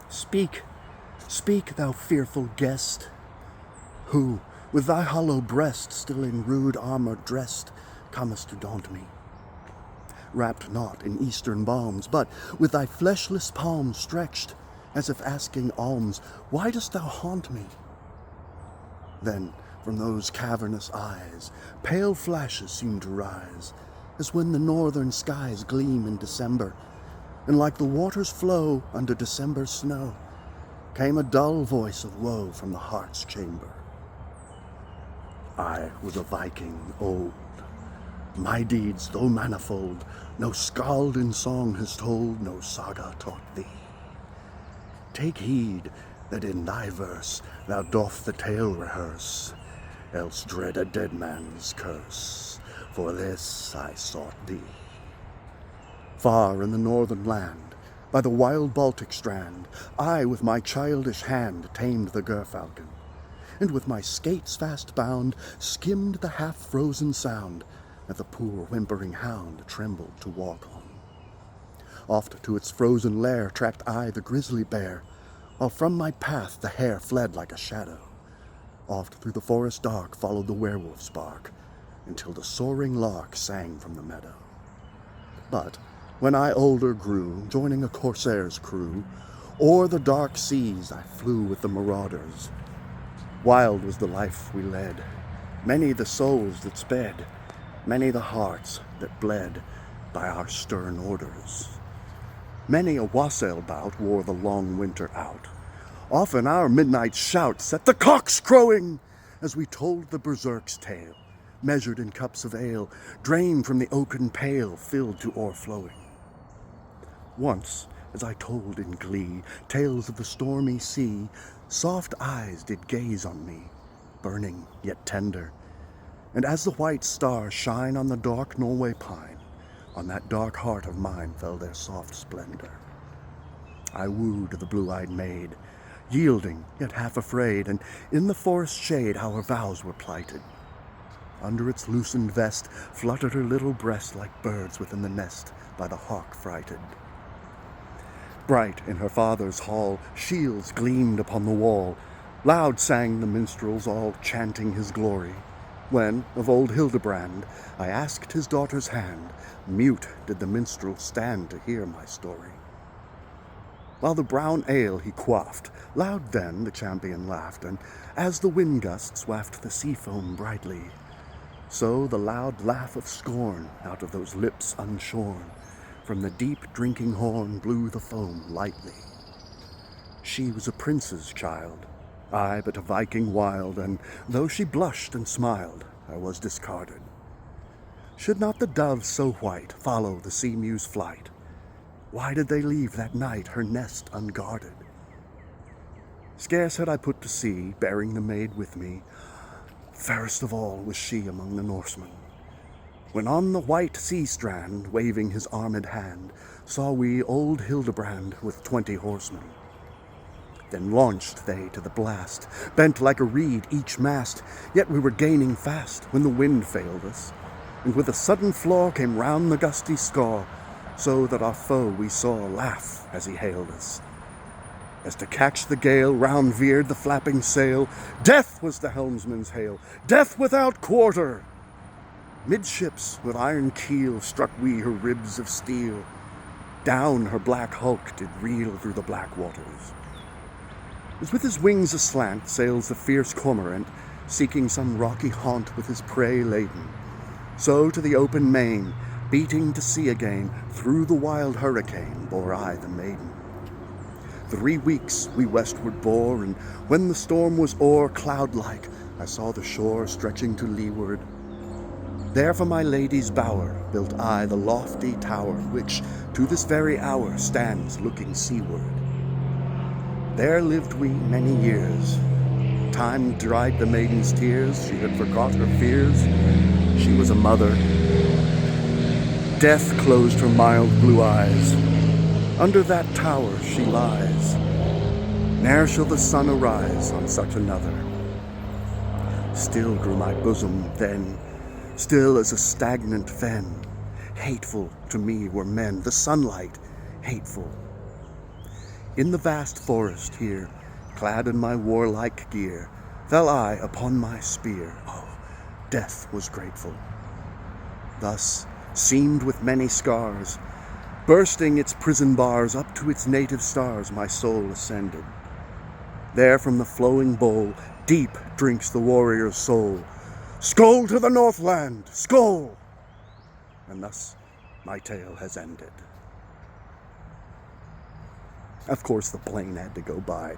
Speak, speak, thou fearful guest, who, with thy hollow breast still in rude armour dressed, comest to daunt me. Wrapped not in eastern balms, but with thy fleshless palms stretched, as if asking alms, why dost thou haunt me? Then from those cavernous eyes pale flashes seem to rise, as when the northern skies gleam in December, and like the waters flow under December snow, came a dull voice of woe from the heart's chamber. I was a Viking old. My deeds, though manifold, no skald in song has told, no saga taught thee. Take heed that in thy verse thou doth the tale rehearse, else dread a dead man's curse. For this I sought thee. Far in the northern land, by the wild Baltic strand, I with my childish hand tamed the gerfalcon, and with my skates fast bound skimmed the half-frozen sound that the poor whimpering hound trembled to walk on. Oft to its frozen lair tracked I the grizzly bear, while from my path the hare fled like a shadow. Oft through the forest dark followed the werewolf's bark, until the soaring lark sang from the meadow. But when I older grew, joining a corsair's crew, o'er the dark seas I flew with the marauders. Wild was the life we led, many the souls that sped, many the hearts that bled by our stern orders. Many a wassail bout wore the long winter out. Often our midnight shout set the cocks crowing, as we told the berserk's tale, measured in cups of ale, drained from the oaken pail, filled to o'erflowing. Once, as I told in glee tales of the stormy sea, soft eyes did gaze on me, burning yet tender, and as the white stars shine on the dark Norway pine, on that dark heart of mine fell their soft splendor. I wooed the blue-eyed maid, yielding yet half afraid, and in the forest shade our vows were plighted. Under its loosened vest fluttered her little breast like birds within the nest by the hawk frighted. Bright in her father's hall shields gleamed upon the wall, loud sang the minstrels all chanting his glory. When, of old Hildebrand, I asked his daughter's hand, mute did the minstrel stand to hear my story. While the brown ale he quaffed, loud then the champion laughed, and as the wind gusts waft the sea foam brightly, so the loud laugh of scorn out of those lips unshorn, from the deep drinking horn blew the foam lightly. She was a prince's child, I but a Viking wild, and though she blushed and smiled, I was discarded. Should not the dove so white follow the sea mew's flight? Why did they leave that night her nest unguarded? Scarce had I put to sea, bearing the maid with me, fairest of all was she among the Norsemen, when on the white sea strand, waving his armed hand, saw we old Hildebrand with 20 horsemen. Then launched they to the blast, bent like a reed each mast, yet we were gaining fast when the wind failed us, and with a sudden flaw came round the gusty skaw, so that our foe we saw laugh as he hailed us. As to catch the gale, round veered the flapping sail, death was the helmsman's hail, death without quarter. Midships with iron keel struck we her ribs of steel, down her black hulk did reel through the black waters. As with his wings aslant sails the fierce cormorant, seeking some rocky haunt with his prey laden, so to the open main, beating to sea again, through the wild hurricane bore I the maiden. 3 weeks we westward bore, and when the storm was o'er, cloud-like I saw the shore stretching to leeward. There for my lady's bower built I the lofty tower, which to this very hour stands looking seaward. There lived we many years. Time dried the maiden's tears, she had forgot her fears, she was a mother. Death closed her mild blue eyes, under that tower she lies, ne'er shall the sun arise on such another. Still grew my bosom then, still as a stagnant fen, hateful to me were men, the sunlight hateful. In the vast forest here, clad in my warlike gear, fell I upon my spear. Oh, death was grateful. Thus, seamed with many scars, bursting its prison bars, up to its native stars my soul ascended. There from the flowing bowl, deep drinks the warrior's soul. Skål to the Northland, skål! And thus my tale has ended. Of course the plane had to go by.